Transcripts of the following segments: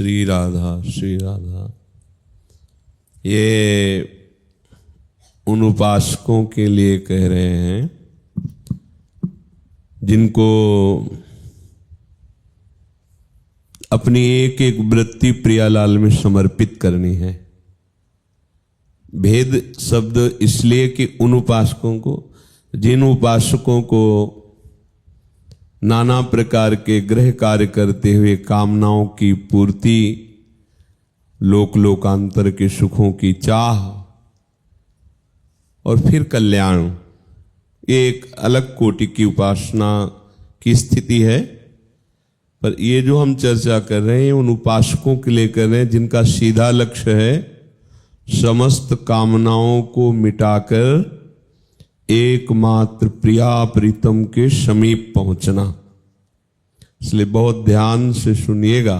श्री राधा श्री राधा। ये उन उपासकों के लिए कह रहे हैं जिनको अपनी एक एक वृत्ति प्रियालाल में समर्पित करनी है। भेद शब्द इसलिए कि उन उपासकों को, जिन उपासकों को नाना प्रकार के गृह कार्य करते हुए कामनाओं की पूर्ति, लोक लोकांतर के सुखों की चाह और फिर कल्याण, ये एक अलग कोटि की उपासना की स्थिति है। पर ये जो हम चर्चा कर रहे हैं उन उपासकों के लिए कर रहे हैं जिनका सीधा लक्ष्य है समस्त कामनाओं को मिटाकर एकमात्र प्रिया प्रीतम के समीप पहुंचना। इसलिए बहुत ध्यान से सुनिएगा।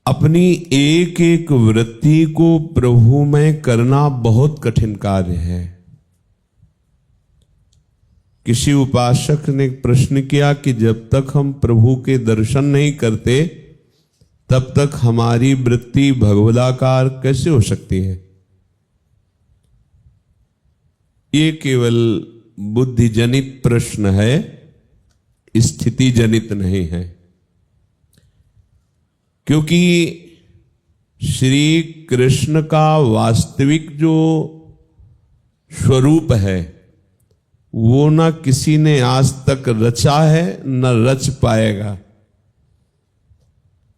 अपनी एक एक वृत्ति को प्रभु में करना बहुत कठिन कार्य है। किसी उपासक ने एक प्रश्न किया कि जब तक हम प्रभु के दर्शन नहीं करते तब तक हमारी वृत्ति भगवदाकार कैसे हो सकती है? ये केवल बुद्धि जनित प्रश्न है, स्थिति जनित नहीं है। क्योंकि श्री कृष्ण का वास्तविक जो स्वरूप है वो न किसी ने आज तक रचा है न रच पाएगा।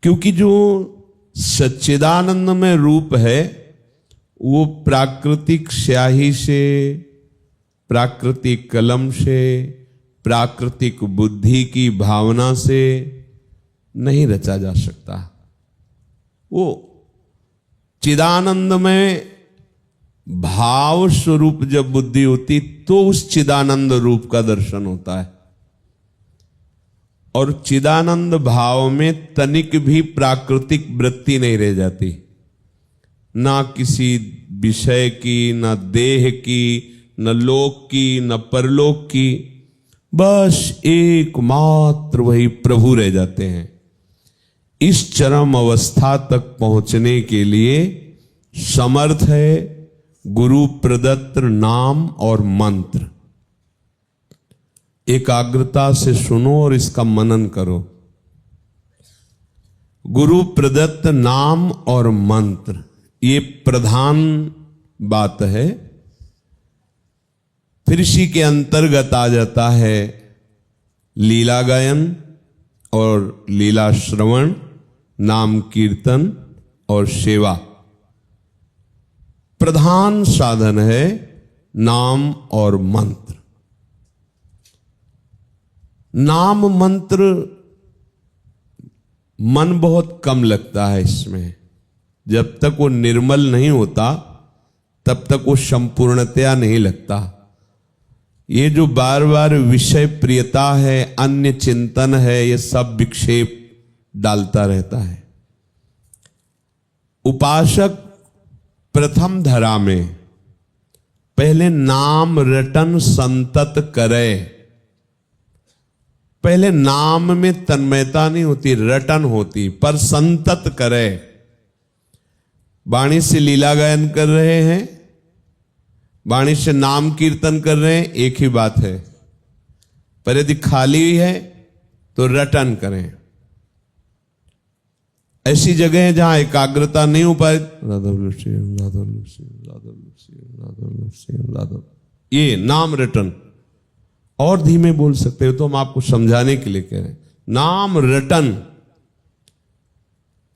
क्योंकि जो सच्चिदानंद में रूप है वो प्राकृतिक स्याही से, प्राकृतिक कलम से, प्राकृतिक बुद्धि की भावना से नहीं रचा जा सकता। वो चिदानंद में भाव स्वरूप जब बुद्धि होती तो उस चिदानंद रूप का दर्शन होता है। और चिदानंद भाव में तनिक भी प्राकृतिक वृत्ति नहीं रह जाती, ना किसी विषय की, ना देह की, न लोक की, न परलोक की, बस एकमात्र वही प्रभु रह जाते हैं। इस चरम अवस्था तक पहुंचने के लिए समर्थ है गुरु प्रदत्त नाम और मंत्र। एकाग्रता से सुनो और इसका मनन करो। गुरु प्रदत्त नाम और मंत्र ये प्रधान बात है। फिर इसी के अंतर्गत आ जाता है लीला गायन और लीला श्रवण, नाम कीर्तन और सेवा। प्रधान साधन है नाम और मंत्र। नाम मंत्र मन बहुत कम लगता है इसमें। जब तक वो निर्मल नहीं होता तब तक वो संपूर्णतया नहीं लगता। ये जो बार बार विषय प्रियता है, अन्य चिंतन है, ये सब विक्षेप डालता रहता है। उपासक प्रथम धरा में पहले नाम रटन संतत करे। पहले नाम में तन्मयता नहीं होती, रटन होती, पर संतत करे। वाणी से लीला गायन कर रहे हैं, वाणी से नाम कीर्तन कर रहे हैं, एक ही बात है। पर यदि खाली है तो रटन करें। ऐसी जगह है जहां एकाग्रता नहीं हो पाए, ये नाम रटन। और धीमे बोल सकते हो तो हम आपको समझाने के लिए कह रहे हैं। नाम रटन,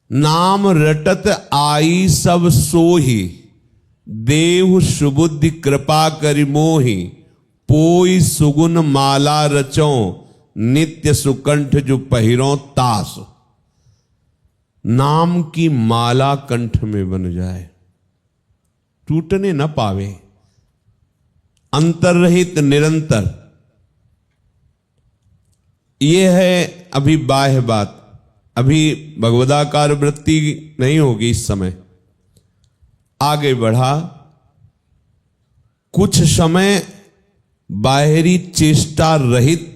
नाम रटत आई सब सोही, देव सुबुद्धि कृपा करि मोहि, पोई सुगुन माला रचो, नित्य सुकंठ जो पहिरों तास। नाम की माला कंठ में बन जाए, टूटने न पावे, अंतररहित निरंतर। ये है अभी बाह्य बात। अभी भगवदाकार वृत्ति नहीं होगी इस समय। आगे बढ़ा, कुछ समय बाहरी चेष्टा रहित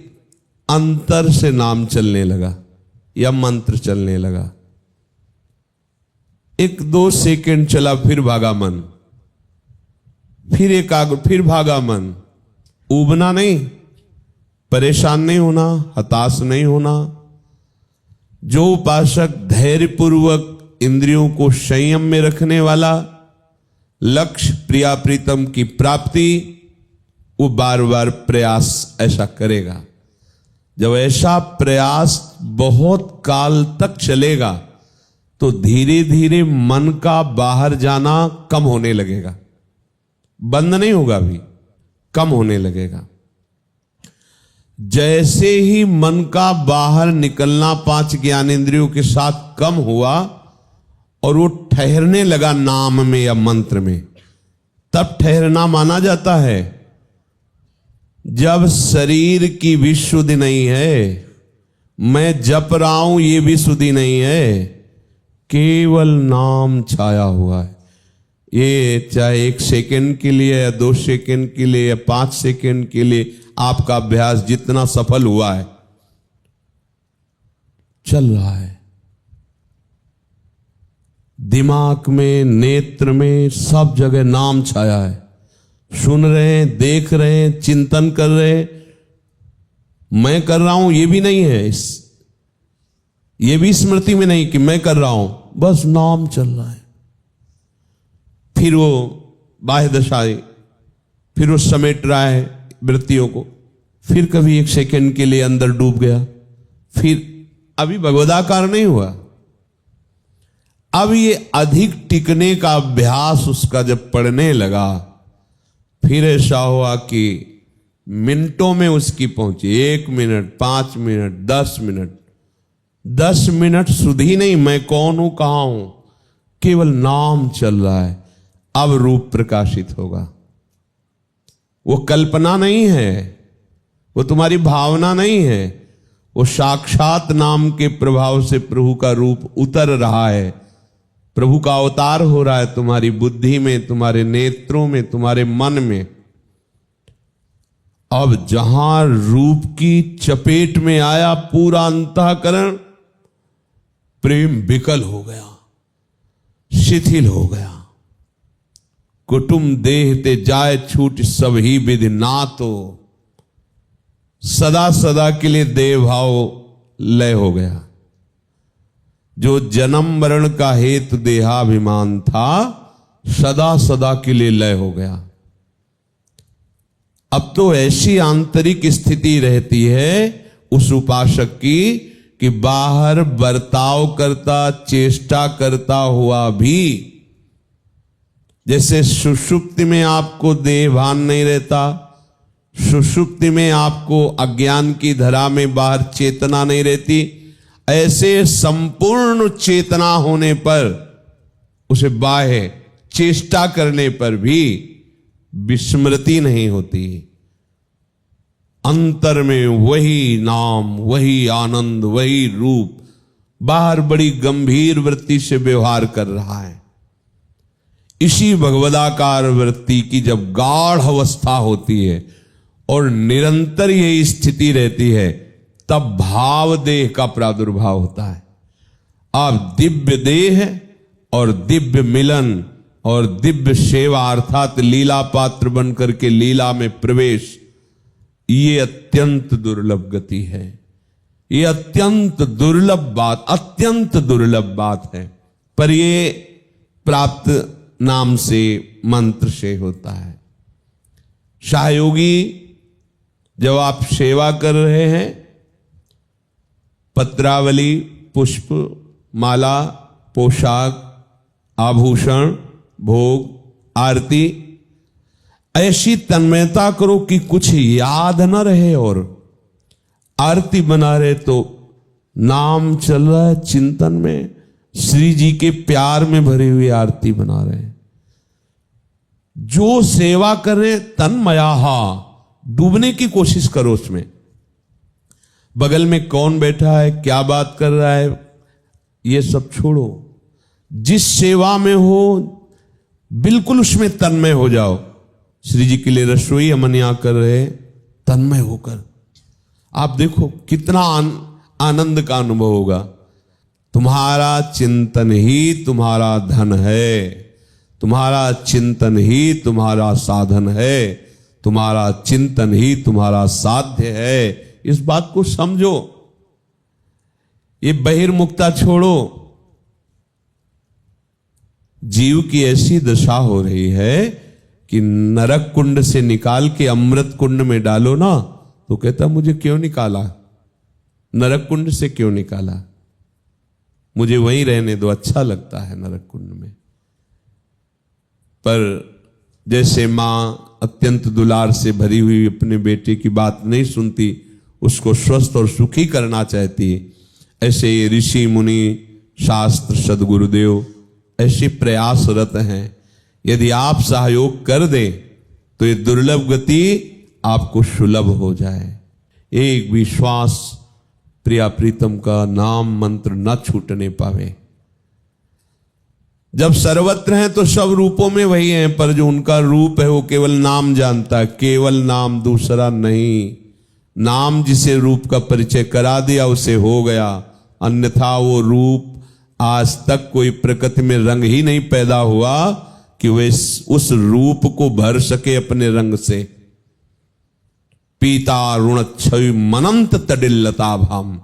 अंतर से नाम चलने लगा। या मंत्र चलने लगा। 1-2 सेकंड चला, फिर भागा मन, फिर एकाग्र, फिर भागा मन। ऊबना नहीं, परेशान नहीं होना, हताश नहीं होना। जो उपासक धैर्यपूर्वक इंद्रियों को संयम में रखने वाला, लक्ष्य प्रिया प्रीतम की प्राप्ति, वो बार बार प्रयास ऐसा करेगा। जब ऐसा प्रयास बहुत काल तक चलेगा तो धीरे धीरे मन का बाहर जाना कम होने लगेगा। बंद नहीं होगा, अभी कम होने लगेगा। जैसे ही मन का बाहर निकलना 5 ज्ञानेंद्रियों के साथ कम हुआ और वो ठहरने लगा नाम में या मंत्र में, तब ठहरना माना जाता है। जब शरीर की भी शुद्धि नहीं है, मैं जप रहा हूं ये भी शुद्धि नहीं है, केवल नाम छाया हुआ है। ये चाहे 1 सेकंड के लिए या 2 सेकंड के लिए या 5 सेकंड के लिए आपका अभ्यास जितना सफल हुआ है, चल रहा है। दिमाग में, नेत्र में, सब जगह नाम छाया है। सुन रहे हैं, देख रहे हैं, चिंतन कर रहे हैं। मैं कर रहा हूं ये भी नहीं है, ये भी स्मृति में नहीं कि मैं कर रहा हूं, बस नाम चल रहा है। फिर वो बाह्य दशाएं, फिर वो समेट रहा है वृत्तियों को, फिर कभी 1 सेकंड के लिए अंदर डूब गया, फिर अभी भगवदाकार नहीं हुआ। अब ये अधिक टिकने का अभ्यास उसका जब पड़ने लगा, फिर ऐसा हुआ कि मिनटों में उसकी पहुंची। 1 मिनट, 5 मिनट, 10 मिनट, 10 मिनट सुधी नहीं, मैं कौन हूं, कहां हूं, केवल नाम चल रहा है। अब रूप प्रकाशित होगा। वो कल्पना नहीं है, वो तुम्हारी भावना नहीं है, वो साक्षात नाम के प्रभाव से प्रभु का रूप उतर रहा है। प्रभु का अवतार हो रहा है तुम्हारी बुद्धि में, तुम्हारे नेत्रों में, तुम्हारे मन में। अब जहां रूप की चपेट में आया पूरा अंतःकरण, प्रेम विकल हो गया, शिथिल हो गया। कुटुंब देह ते जाय छूट सब ही विधि ना, तो सदा सदा के लिए देह भाव लय हो गया। जो जन्म मरण का हेतु देहाभिमान था, सदा सदा के लिए लय हो गया। अब तो ऐसी आंतरिक स्थिति रहती है उस उपासक की कि बाहर बर्ताव करता, चेष्टा करता हुआ भी, जैसे सुषुप्ति में आपको देह भान नहीं रहता, सुषुप्ति में आपको अज्ञान की धरा में बाहर चेतना नहीं रहती, ऐसे संपूर्ण चेतना होने पर, उसे बाह्य चेष्टा करने पर भी विस्मृति नहीं होती। अंतर में वही नाम, वही आनंद, वही रूप बाहर बड़ी गंभीर वृत्ति से व्यवहार कर रहा है। इसी भगवदाकार वृत्ति की जब गाढ़ अवस्था होती है और निरंतर यही स्थिति रहती है, तब भाव देह का प्रादुर्भाव होता है। अब दिव्य देह और दिव्य मिलन और दिव्य सेवा अर्थात लीला पात्र बनकर के लीला में प्रवेश, ये अत्यंत दुर्लभ गति है। ये अत्यंत दुर्लभ बात, अत्यंत दुर्लभ बात है, पर ये प्राप्त नाम से, मंत्र से होता है। सहयोगी जब आप सेवा कर रहे हैं, पत्रावली, पुष्प, माला, पोशाक, आभूषण, भोग, आरती, ऐसी तन्मयता करो कि कुछ याद न रहे। और आरती बना रहे तो नाम चल रहा है, चिंतन में श्री जी के प्यार में भरी हुई आरती बना रहे हैं। जो सेवा कर रहे तन्मयाहा, डूबने की कोशिश करो उसमें। बगल में कौन बैठा है, क्या बात कर रहा है, ये सब छोड़ो। जिस सेवा में हो बिल्कुल उसमें तन्मय हो जाओ। श्री जी के लिए रसोई हमन यहां कर रहे, तन्मय होकर आप देखो कितना आनंद का अनुभव होगा। तुम्हारा चिंतन ही तुम्हारा धन है, तुम्हारा चिंतन ही तुम्हारा साधन है, तुम्हारा चिंतन ही तुम्हारा साध्य है। इस बात को समझो। ये बहिर्मुखता छोड़ो। जीव की ऐसी दशा हो रही है कि नरक कुंड से निकाल के अमृत कुंड में डालो ना तो कहता मुझे क्यों निकाला, नरक कुंड से क्यों निकाला, मुझे वहीं रहने दो, अच्छा लगता है नरक कुंड में। पर जैसे मां अत्यंत दुलार से भरी हुई अपने बेटे की बात नहीं सुनती, उसको स्वस्थ और सुखी करना चाहती, ऐसे ये ऋषि मुनि शास्त्र सदगुरुदेव ऐसे प्रयासरत हैं। यदि आप सहयोग कर दें तो ये दुर्लभ गति आपको सुलभ हो जाए। एक भी श्वास प्रिया प्रीतम का नाम मंत्र न छूटने पावे। जब सर्वत्र हैं तो सब रूपों में वही हैं, पर जो उनका रूप है वो केवल नाम जानता है, केवल नाम, दूसरा नहीं। नाम जिसे रूप का परिचय करा दिया उसे हो गया, अन्यथा वो रूप आज तक कोई प्रकृति में रंग ही नहीं पैदा हुआ कि वे उस रूप को भर सके अपने रंग से। पीता ऋणक्षय मनंत तडिल्लता भाम।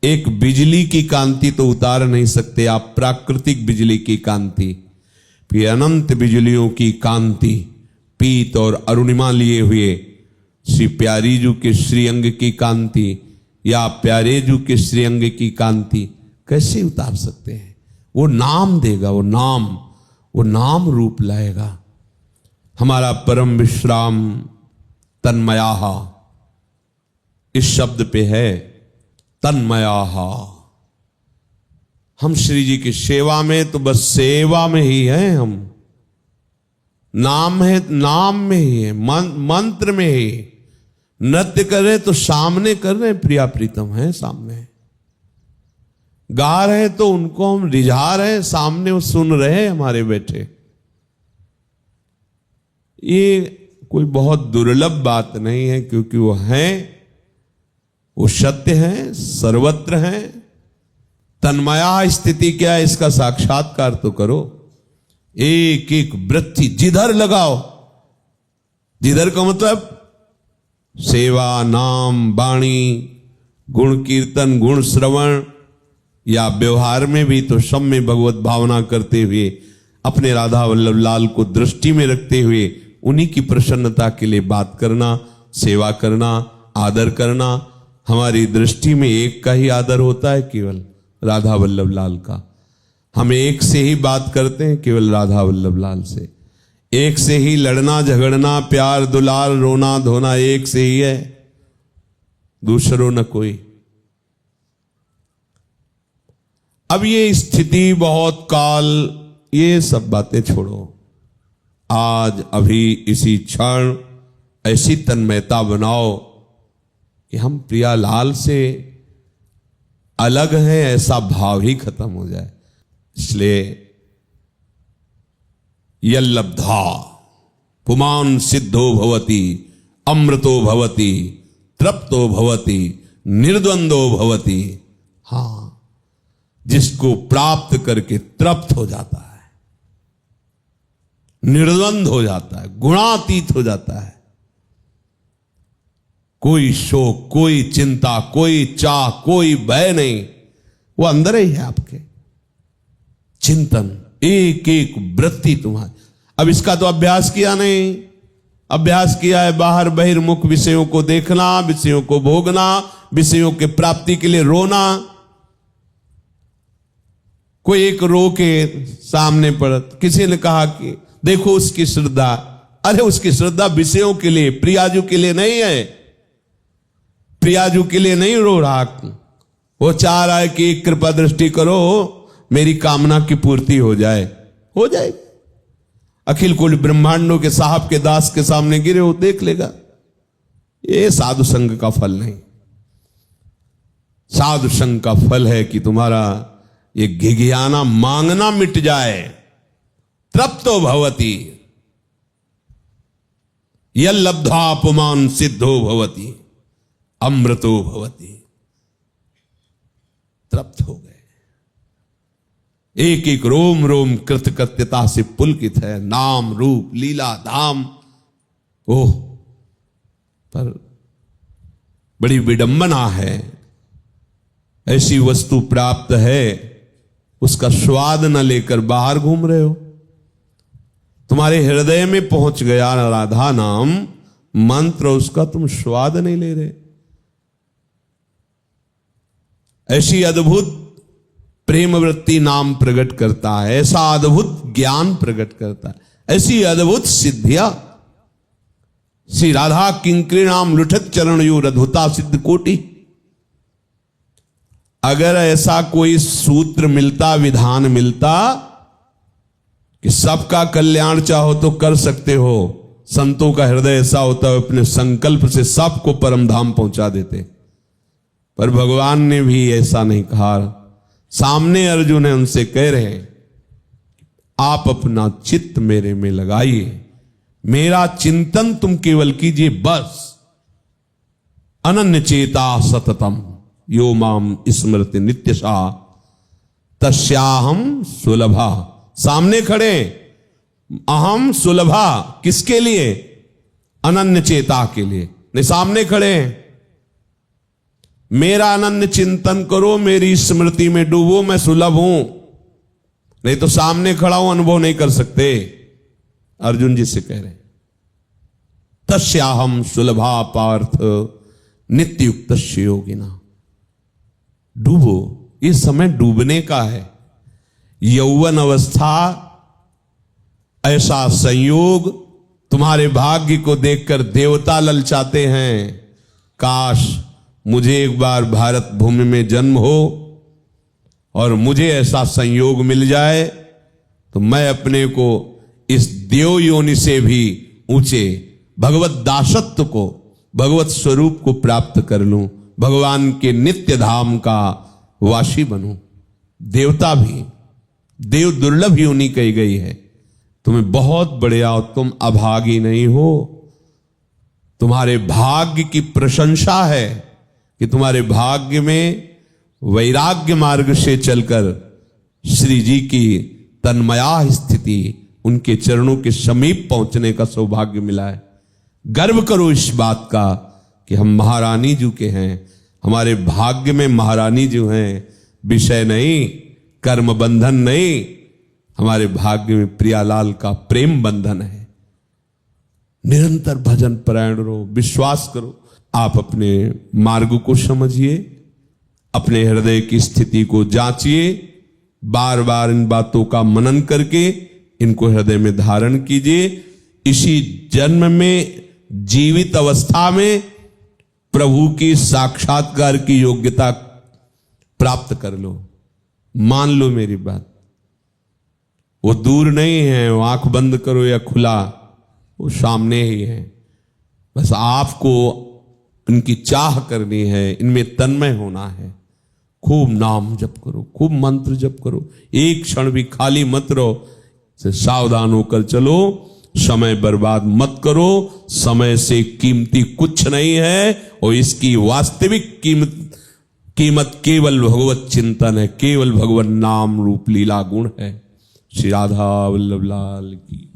एक बिजली की कांति तो उतार नहीं सकते आप, प्राकृतिक बिजली की कांति, फिर अनंत बिजलियों की कांति, पीत और अरुणिमा लिए हुए श्री प्यारी जू के श्रीअंग की कांति या प्यारे जू के श्रीअंग की कांति कैसे उतार सकते हैं? वो नाम देगा, वो नाम रूप लाएगा। हमारा परम विश्राम तन्मयाहा इस शब्द पे है, तन्मयाहा। हम श्री जी की सेवा में तो बस सेवा में ही हैं हम। नाम है, नाम में ही है, मंत्र में ही। नृत्य कर रहे तो सामने कर रहे, प्रिया प्रीतम है सामने। गा रहे तो उनको हम रिझा रहे, सामने वो सुन रहे हमारे बैठे। ये कोई बहुत दुर्लभ बात नहीं है, क्योंकि वो हैं, वो सत्य हैं, सर्वत्र हैं। तन्मया स्थिति क्या है, इसका साक्षात्कार तो करो। एक एक वृत्ति जिधर लगाओ, जिधर का मतलब सेवा, नाम, वाणी, गुण कीर्तन, गुण श्रवण, या व्यवहार में भी तो सब में भगवत भावना करते हुए, अपने राधा वल्लभ लाल को दृष्टि में रखते हुए उन्हीं की प्रसन्नता के लिए बात करना, सेवा करना, आदर करना। हमारी दृष्टि में एक का ही आदर होता है, केवल राधा वल्लभ लाल का। हम एक से ही बात करते हैं, केवल राधा वल्लभ लाल से। एक से ही लड़ना झगड़ना, प्यार दुलार, रोना धोना एक से ही है, दूसरों न कोई। अब ये स्थिति, बहुत काल, ये सब बातें छोड़ो। आज अभी इसी क्षण ऐसी तन्मयता बनाओ कि हम प्रियालाल से अलग हैं, ऐसा भाव ही खत्म हो जाए। इसलिए यल्लब्धा पुमान सिद्धो भवति, अमृतो भवति, तृप्तो भवति, निर्द्वंदो भवति। हाँ, जिसको प्राप्त करके तृप्त हो जाता है, निर्द्वंद हो जाता है, गुणातीत हो जाता है। कोई शोक, कोई चिंता, कोई चाह, कोई भय नहीं, वो अंदर ही है आपके। चिंतन, एक एक वृत्ति तुम्हारी। अब इसका तो अभ्यास किया नहीं। अभ्यास किया है बाहर बहिर्मुख विषयों को देखना, विषयों को भोगना, विषयों के प्राप्ति के लिए रोना। कोई एक रो के सामने पड़ा, किसी ने कहा कि देखो उसकी श्रद्धा। अरे उसकी श्रद्धा विषयों के लिए, प्रियाजू के लिए नहीं है। प्रियाजू के लिए नहीं रो रहा, वो चाह रहा है कि एक कृपा दृष्टि करो, मेरी कामना की पूर्ति हो जाए। हो जाए। अखिल कुल ब्रह्मांडों के साहब के दास के सामने गिरे हो, देख लेगा। ये साधु संग का फल नहीं। साधु संग का फल है कि तुम्हारा ये घिघियाना, मांगना मिट जाए। तृप्तो भवति, यल्लब्धा पुमान सिद्धो भवति, अमृतो भवति। तृप्त हो गए। एक एक रोम रोम कृतकृत्यता से पुलकित है। नाम रूप लीला धाम, ओह, पर बड़ी विडंबना है, ऐसी वस्तु प्राप्त है, उसका स्वाद न लेकर बाहर घूम रहे हो। तुम्हारे हृदय में पहुंच गया राधा नाम मंत्र, उसका तुम स्वाद नहीं ले रहे। ऐसी अद्भुत प्रेम वृत्ति नाम प्रकट करता है, ऐसा अद्भुत ज्ञान प्रकट करता है, ऐसी अद्भुत सिद्धियां। श्री राधा किंकरी नाम लुठत चरण यूर अद्भुता सिद्ध कोटि। अगर ऐसा कोई सूत्र मिलता, विधान मिलता कि सबका कल्याण चाहो तो कर सकते हो, संतों का हृदय ऐसा होता है, अपने संकल्प से सबको परम धाम पहुंचा देते। पर भगवान ने भी ऐसा नहीं कहा। सामने अर्जुन है, उनसे कह रहे हैं आप अपना चित्त मेरे में लगाइए, मेरा चिंतन तुम केवल कीजिए बस। अनन्य चेता सततम यो माम स्मृति नित्यशा तस्याहम सुलभा। सामने खड़े, अहम सुलभा, किसके लिए? अनन्य चेता के लिए। नहीं, सामने खड़े, मेरा अनन्य चिंतन करो, मेरी स्मृति में डूबो, मैं सुलभ हूं। नहीं तो सामने खड़ा हूं, अनुभव नहीं कर सकते। अर्जुन जी से कह रहे हैं तस्याहम सुलभा पार्थ नित्युक्त योगिना। डूबो, ये समय डूबने का है। यौवन अवस्था ऐसा संयोग, तुम्हारे भाग्य को देखकर देवता ललचाते हैं, काश मुझे एक बार भारत भूमि में जन्म हो और मुझे ऐसा संयोग मिल जाए तो मैं अपने को इस देव योनि से भी ऊंचे भगवत दासत्व को, भगवत स्वरूप को प्राप्त कर लूं, भगवान के नित्य धाम का वासी बनूं। देवता भी, देव दुर्लभ योनि कही गई है। तुम्हें बहुत बढ़िया हो, तुम अभागी नहीं हो। तुम्हारे भाग्य की प्रशंसा है कि तुम्हारे भाग्य में वैराग्य मार्ग से चलकर श्री जी की तन्मया स्थिति, उनके चरणों के समीप पहुंचने का सौभाग्य मिला है। गर्व करो इस बात का कि हम महारानी जी के हैं, हमारे भाग्य में महारानी जी हैं। विषय नहीं, कर्म बंधन नहीं, हमारे भाग्य में प्रियालाल का प्रेम बंधन है। निरंतर भजन परायण रहो, विश्वास करो। आप अपने मार्ग को समझिए, अपने हृदय की स्थिति को जांचिए, बार बार इन बातों का मनन करके इनको हृदय में धारण कीजिए। इसी जन्म में, जीवित अवस्था में प्रभु की साक्षात्कार की योग्यता प्राप्त कर लो। मान लो मेरी बात, वो दूर नहीं है, वो आंख बंद करो या खुला, वो सामने ही है। बस आपको इनकी चाह करनी है, इनमें तन्मय होना है। खूब नाम जप करो, खूब मंत्र जप करो, एक क्षण भी खाली मत रहो। से सावधान होकर चलो, समय बर्बाद मत करो। समय से कीमती कुछ नहीं है और इसकी वास्तविक कीमत केवल भगवत चिंतन है, केवल भगवत नाम रूप लीला गुण है। श्री राधा वल्लभ लाल की।